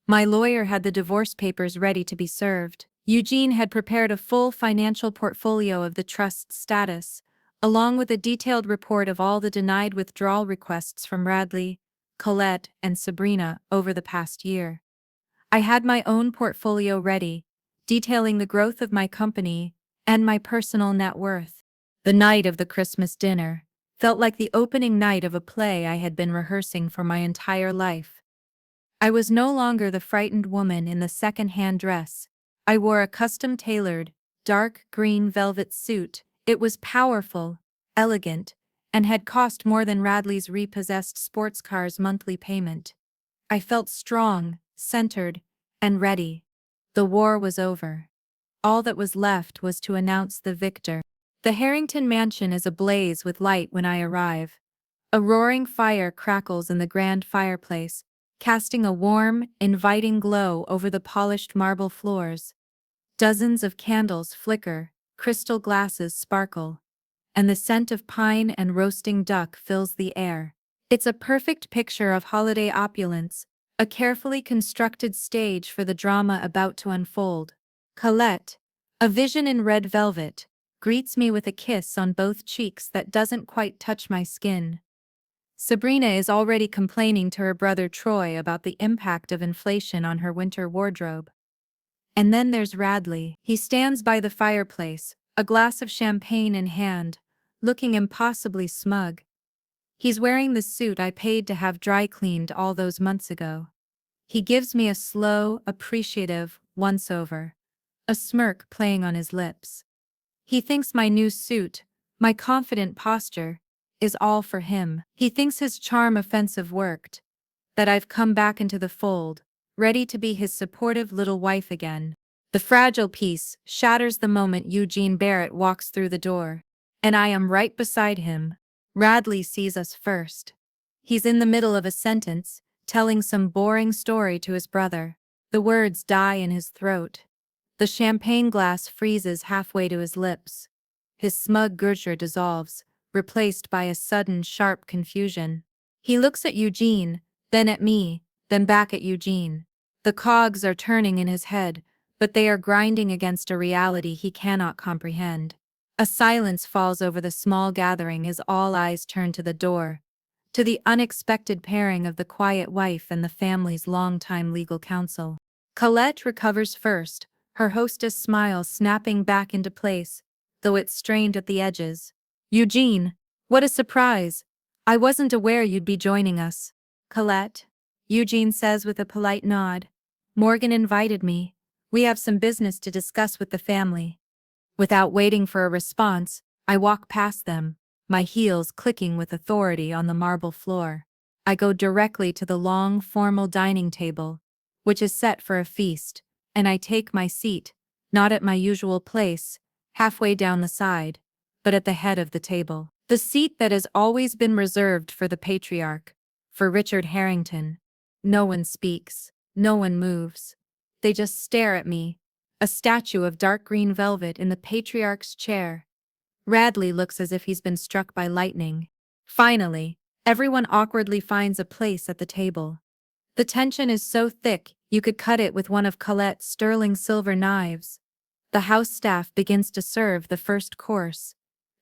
My lawyer had the divorce papers ready to be served. Eugene had prepared a full financial portfolio of the trust's status, along with a detailed report of all the denied withdrawal requests from Radley, Colette, and Sabrina over the past year. I had my own portfolio ready, detailing the growth of my company and my personal net worth. The night of the Christmas dinner felt like the opening night of a play I had been rehearsing for my entire life. I was no longer the frightened woman in the second-hand dress. I wore a custom-tailored, dark green velvet suit. It was powerful, elegant, and had cost more than Radley's repossessed sports car's monthly payment. I felt strong, centered, and ready. The war was over. All that was left was to announce the victor. The Harrington mansion is ablaze with light when I arrive. A roaring fire crackles in the grand fireplace, casting a warm, inviting glow over the polished marble floors. Dozens of candles flicker, crystal glasses sparkle, and the scent of pine and roasting duck fills the air. It's a perfect picture of holiday opulence, a carefully constructed stage for the drama about to unfold. Colette, a vision in red velvet, greets me with a kiss on both cheeks that doesn't quite touch my skin. Sabrina is already complaining to her brother Troy about the impact of inflation on her winter wardrobe. And then there's Radley. He stands by the fireplace, a glass of champagne in hand, looking impossibly smug. He's wearing the suit I paid to have dry cleaned all those months ago. He gives me a slow, appreciative once-over, a smirk playing on his lips. He thinks my new suit, my confident posture, is all for him. He thinks his charm offensive worked, that I've come back into the fold, ready to be his supportive little wife again. The fragile piece shatters the moment Eugene Barrett walks through the door, and I am right beside him. Radley sees us first. He's in the middle of a sentence, telling some boring story to his brother. The words die in his throat. The champagne glass freezes halfway to his lips. His smug gurgler dissolves, replaced by a sudden sharp confusion. He looks at Eugene, then at me, then back at Eugene. The cogs are turning in his head, but they are grinding against a reality he cannot comprehend. A silence falls over the small gathering as all eyes turn to the door, to the unexpected pairing of the quiet wife and the family's longtime legal counsel. Colette recovers first, her hostess' smile snapping back into place, though it's strained at the edges. Eugene, what a surprise! I wasn't aware you'd be joining us. Colette, Eugene says with a polite nod. Morgan invited me. We have some business to discuss with the family. Without waiting for a response, I walk past them, my heels clicking with authority on the marble floor. I go directly to the long, formal dining table, which is set for a feast, and I take my seat, not at my usual place, halfway down the side, but at the head of the table. The seat that has always been reserved for the patriarch, for Richard Harrington. No one speaks, no one moves. They just stare at me, a statue of dark green velvet in the patriarch's chair. Radley looks as if he's been struck by lightning. Finally, everyone awkwardly finds a place at the table. The tension is so thick, you could cut it with one of Colette's sterling silver knives. The house staff begins to serve the first course,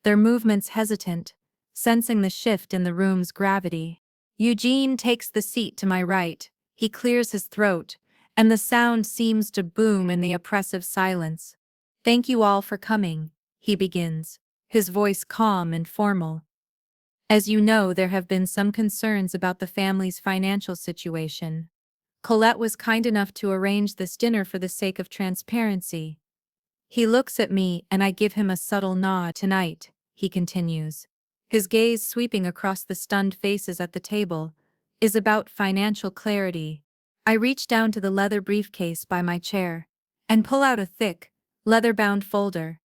their movements hesitant, sensing the shift in the room's gravity. Eugene takes the seat to my right. He clears his throat, and the sound seems to boom in the oppressive silence. Thank you all for coming, he begins, his voice calm and formal. As you know, there have been some concerns about the family's financial situation. Colette was kind enough to arrange this dinner for the sake of transparency. He looks at me and I give him a subtle nod. Tonight, he continues, his gaze sweeping across the stunned faces at the table, is about financial clarity. I reach down to the leather briefcase by my chair and pull out a thick, leather-bound folder.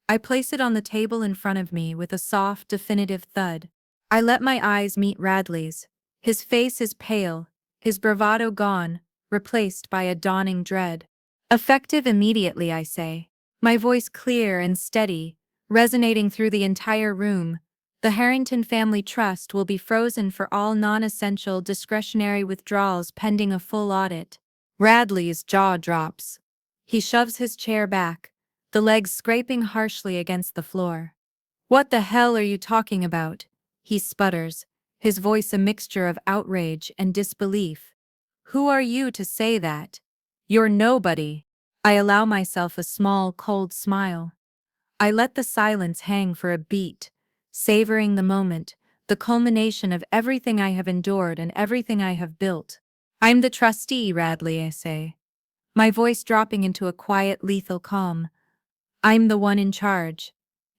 I place it on the table in front of me with a soft, definitive thud. I let my eyes meet Radley's. His face is pale, his bravado gone, replaced by a dawning dread. Effective immediately, I say, my voice clear and steady, resonating through the entire room. The Harrington Family Trust will be frozen for all non-essential discretionary withdrawals pending a full audit. Radley's jaw drops. He shoves his chair back, the legs scraping harshly against the floor. What the hell are you talking about? He sputters, his voice a mixture of outrage and disbelief. Who are you to say that? You're nobody. I allow myself a small, cold smile. I let the silence hang for a beat, savoring the moment, the culmination of everything I have endured and everything I have built. I'm the trustee, Radley, I say, my voice dropping into a quiet, lethal calm. I'm the one in charge,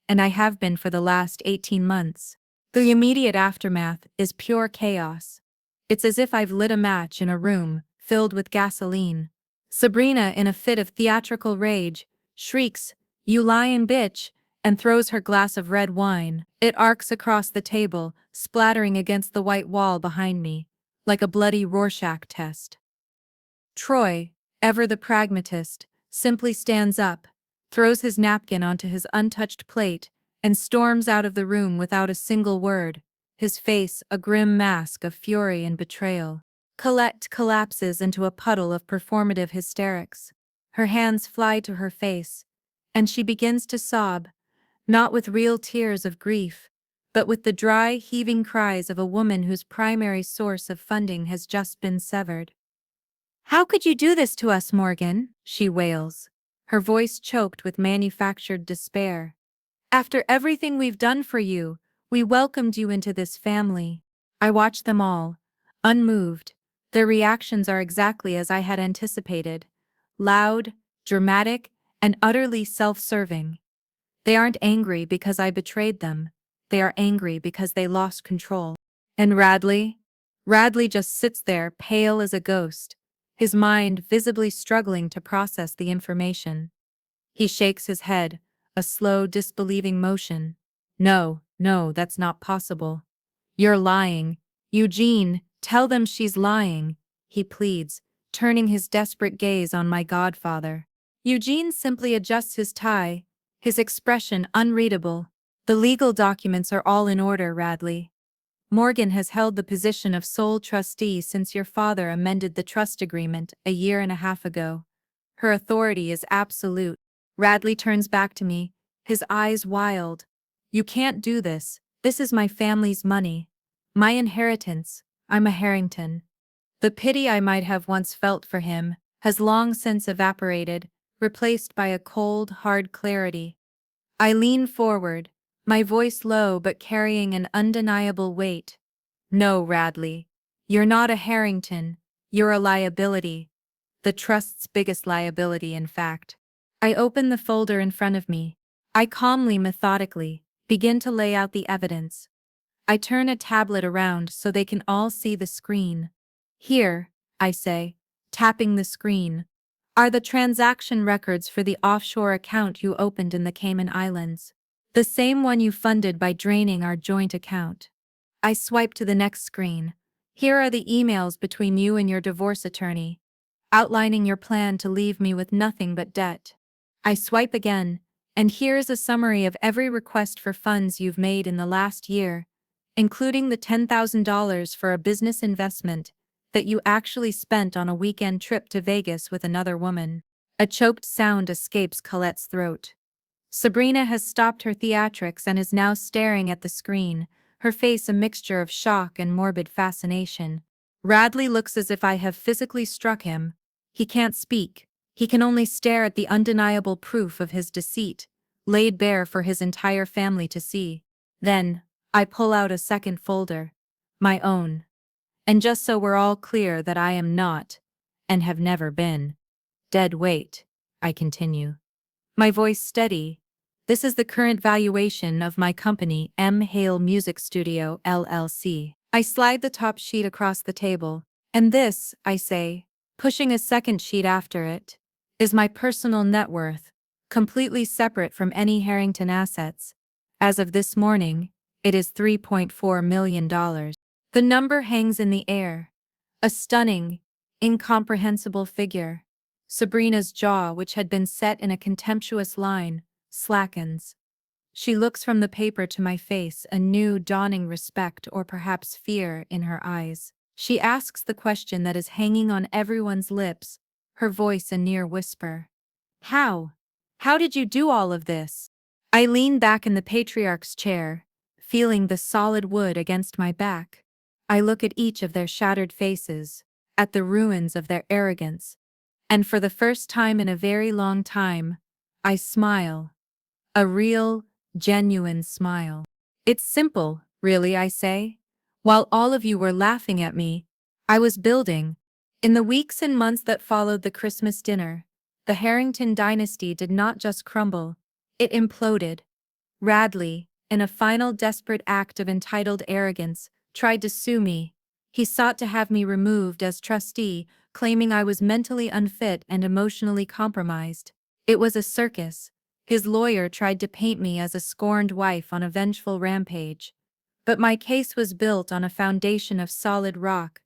and I have been for the last 18 months. The immediate aftermath is pure chaos. It's as if I've lit a match in a room filled with gasoline. Sabrina, in a fit of theatrical rage, shrieks, "You lying bitch," and throws her glass of red wine. It arcs across the table, splattering against the white wall behind me, like a bloody Rorschach test. Troy, ever the pragmatist, simply stands up, throws his napkin onto his untouched plate, and storms out of the room without a single word, his face a grim mask of fury and betrayal. Colette collapses into a puddle of performative hysterics. Her hands fly to her face, and she begins to sob, not with real tears of grief, but with the dry, heaving cries of a woman whose primary source of funding has just been severed. "How could you do this to us, Morgan?" she wails, her voice choked with manufactured despair. "After everything we've done for you, we welcomed you into this family." I watch them all, unmoved. Their reactions are exactly as I had anticipated: loud, dramatic, and utterly self-serving. They aren't angry because I betrayed them. They are angry because they lost control. And Radley? Radley just sits there, pale as a ghost, his mind visibly struggling to process the information. He shakes his head, a slow, disbelieving motion. "No, no, that's not possible. You're lying. Eugene, tell them she's lying," he pleads, turning his desperate gaze on my godfather. Eugene simply adjusts his tie, his expression unreadable. "The legal documents are all in order, Radley. Morgan has held the position of sole trustee since your father amended the trust agreement a year and a half ago. Her authority is absolute." Radley turns back to me, his eyes wild. "You can't do this. This is my family's money. My inheritance. I'm a Harrington." The pity I might have once felt for him has long since evaporated, replaced by a cold, hard clarity. I lean forward, my voice low but carrying an undeniable weight. "No, Radley. You're not a Harrington. You're a liability. The trust's biggest liability, in fact." I open the folder in front of me. I calmly, methodically, begin to lay out the evidence. I turn a tablet around so they can all see the screen. "Here," I say, tapping the screen, "are the transaction records for the offshore account you opened in the Cayman Islands. The same one you funded by draining our joint account." I swipe to the next screen. "Here are the emails between you and your divorce attorney, outlining your plan to leave me with nothing but debt." I swipe again, and here's a summary of every request for funds you've made in the last year, including the $10,000 for a business investment that you actually spent on a weekend trip to Vegas with another woman. A choked sound escapes Colette's throat. Sabrina has stopped her theatrics and is now staring at the screen, her face a mixture of shock and morbid fascination. Radley looks as if I have physically struck him. He can't speak. He can only stare at the undeniable proof of his deceit, laid bare for his entire family to see. Then, I pull out a second folder. My own. "And just so we're all clear that I am not, and have never been, dead weight," I continue, my voice steady. "This is the current valuation of my company, M. Hale Music Studio, LLC. I slide the top sheet across the table. "And this," I say, pushing a second sheet after it, "is my personal net worth, completely separate from any Harrington assets. As of this morning, it is $3.4 million. The number hangs in the air. A stunning, incomprehensible figure. Sabrina's jaw, which had been set in a contemptuous line, slackens. She looks from the paper to my face, a new dawning respect or perhaps fear in her eyes. She asks the question that is hanging on everyone's lips, her voice a near whisper. "How? How did you do all of this?" I lean back in the patriarch's chair, feeling the solid wood against my back. I look at each of their shattered faces, at the ruins of their arrogance, and for the first time in a very long time, I smile. A real, genuine smile. "It's simple, really," I say. "While all of you were laughing at me, I was building." In the weeks and months that followed the Christmas dinner, the Harrington dynasty did not just crumble, it imploded. Radley, in a final desperate act of entitled arrogance, tried to sue me. He sought to have me removed as trustee, claiming I was mentally unfit and emotionally compromised. It was a circus. His lawyer tried to paint me as a scorned wife on a vengeful rampage. But my case was built on a foundation of solid rock.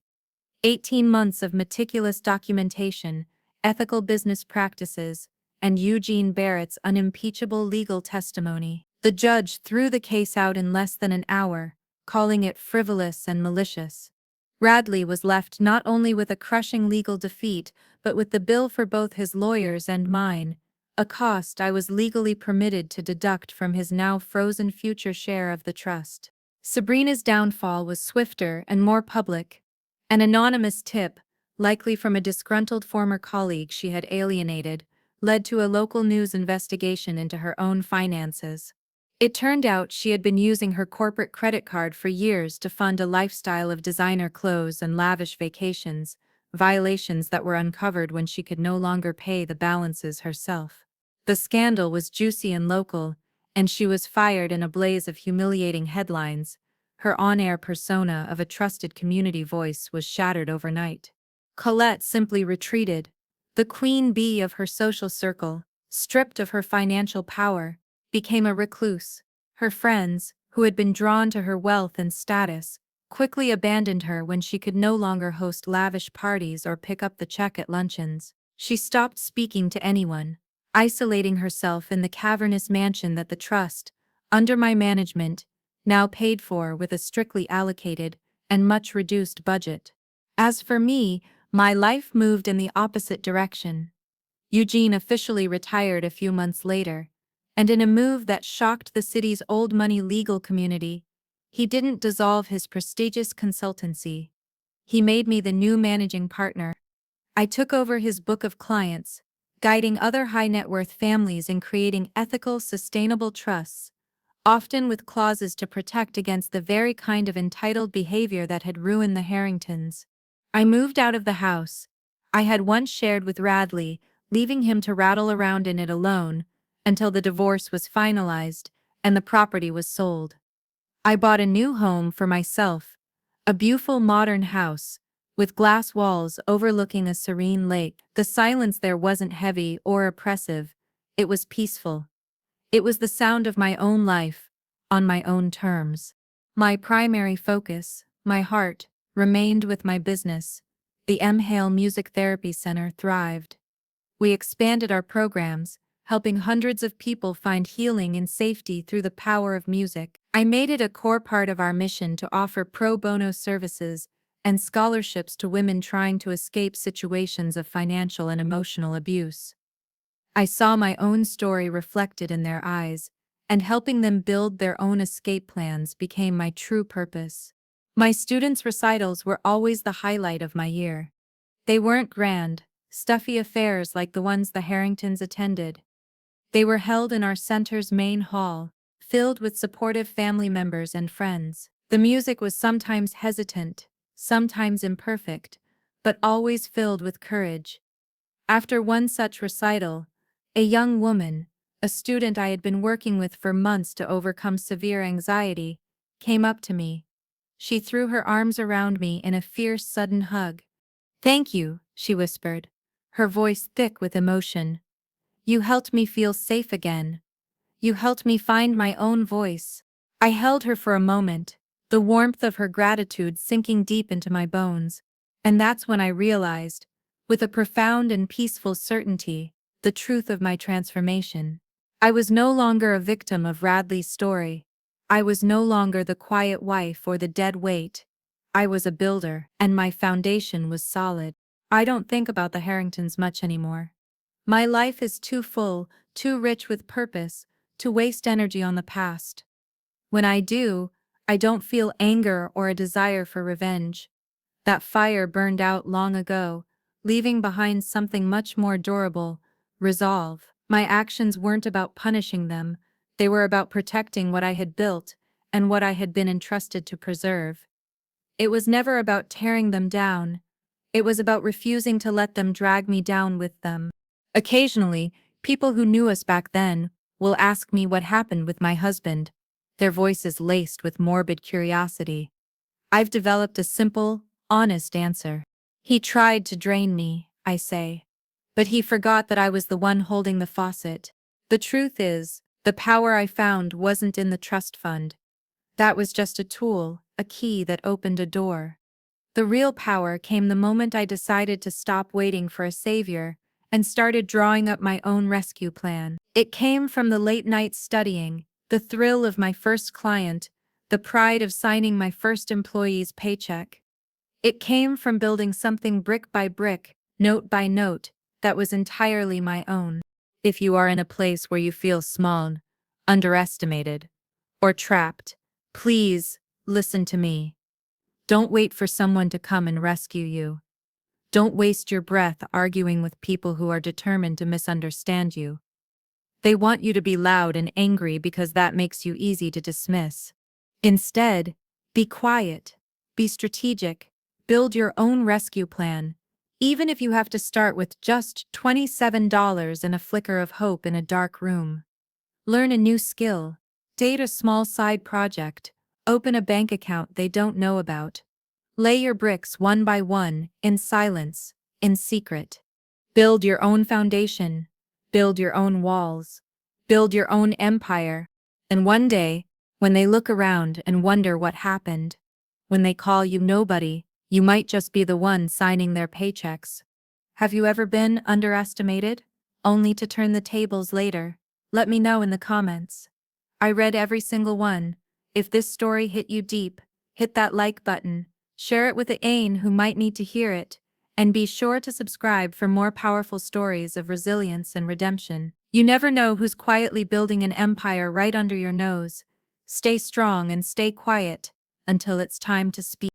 18 months of meticulous documentation, ethical business practices, and Eugene Barrett's unimpeachable legal testimony. The judge threw the case out in less than an hour, calling it frivolous and malicious. Radley was left not only with a crushing legal defeat, but with the bill for both his lawyers and mine, a cost I was legally permitted to deduct from his now frozen future share of the trust. Sabrina's downfall was swifter and more public. An anonymous tip, likely from a disgruntled former colleague she had alienated, led to a local news investigation into her own finances. It turned out she had been using her corporate credit card for years to fund a lifestyle of designer clothes and lavish vacations, violations that were uncovered when she could no longer pay the balances herself. The scandal was juicy and local, and she was fired in a blaze of humiliating headlines. Her on-air persona of a trusted community voice was shattered overnight. Colette simply retreated, the queen bee of her social circle, stripped of her financial power, became a recluse. Her friends, who had been drawn to her wealth and status, quickly abandoned her when she could no longer host lavish parties or pick up the check at luncheons. She stopped speaking to anyone, isolating herself in the cavernous mansion that the trust, under my management, now paid for with a strictly allocated and much reduced budget. As for me, my life moved in the opposite direction. Eugene officially retired a few months later, and in a move that shocked the city's old money legal community, he didn't dissolve his prestigious consultancy. He made me the new managing partner. I took over his book of clients, guiding other high net worth families in creating ethical, sustainable trusts, often with clauses to protect against the very kind of entitled behavior that had ruined the Harringtons. I moved out of the house I had once shared with Radley, leaving him to rattle around in it alone, until the divorce was finalized and the property was sold. I bought a new home for myself, a beautiful modern house, with glass walls overlooking a serene lake. The silence there wasn't heavy or oppressive, it was peaceful. It was the sound of my own life, on my own terms. My primary focus, my heart, remained with my business. The M. Hale Music Therapy Center thrived. We expanded our programs, helping hundreds of people find healing and safety through the power of music. I made it a core part of our mission to offer pro bono services and scholarships to women trying to escape situations of financial and emotional abuse. I saw my own story reflected in their eyes, and helping them build their own escape plans became my true purpose. My students' recitals were always the highlight of my year. They weren't grand, stuffy affairs like the ones the Harringtons attended. They were held in our center's main hall, filled with supportive family members and friends. The music was sometimes hesitant, sometimes imperfect, but always filled with courage. After one such recital, a young woman, a student I had been working with for months to overcome severe anxiety, came up to me. She threw her arms around me in a fierce, sudden hug. "Thank you," she whispered, her voice thick with emotion. "You helped me feel safe again. You helped me find my own voice." I held her for a moment, the warmth of her gratitude sinking deep into my bones, and that's when I realized, with a profound and peaceful certainty, the truth of my transformation. I was no longer a victim of Radley's story. I was no longer the quiet wife or the dead weight. I was a builder, and my foundation was solid. I don't think about the Harringtons much anymore. My life is too full, too rich with purpose, to waste energy on the past. When I do, I don't feel anger or a desire for revenge. That fire burned out long ago, leaving behind something much more durable: resolve. My actions weren't about punishing them, they were about protecting what I had built and what I had been entrusted to preserve. It was never about tearing them down. It was about refusing to let them drag me down with them. Occasionally, people who knew us back then will ask me what happened with my husband, their voices laced with morbid curiosity. I've developed a simple, honest answer. He tried to drain me, I say. But he forgot that I was the one holding the faucet. The truth is, the power I found wasn't in the trust fund. That was just a tool, a key that opened a door. The real power came the moment I decided to stop waiting for a savior and started drawing up my own rescue plan. It came from the late night studying, the thrill of my first client, the pride of signing my first employee's paycheck. It came from building something brick by brick, note by note, that was entirely my own. If you are in a place where you feel small, underestimated, or trapped, please listen to me. Don't wait for someone to come and rescue you. Don't waste your breath arguing with people who are determined to misunderstand you. They want you to be loud and angry because that makes you easy to dismiss. Instead, be quiet, be strategic, build your own rescue plan, even if you have to start with just $27 and a flicker of hope in a dark room. Learn a new skill, date a small side project, open a bank account they don't know about. Lay your bricks one by one, in silence, in secret. Build your own foundation, build your own walls, build your own empire. And one day, when they look around and wonder what happened, when they call you nobody, you might just be the one signing their paychecks. Have you ever been underestimated, only to turn the tables later? Let me know in the comments. I read every single one. If this story hit you deep, hit that like button, share it with a Ain who might need to hear it, and be sure to subscribe for more powerful stories of resilience and redemption. You never know who's quietly building an empire right under your nose. Stay strong and stay quiet until it's time to speak.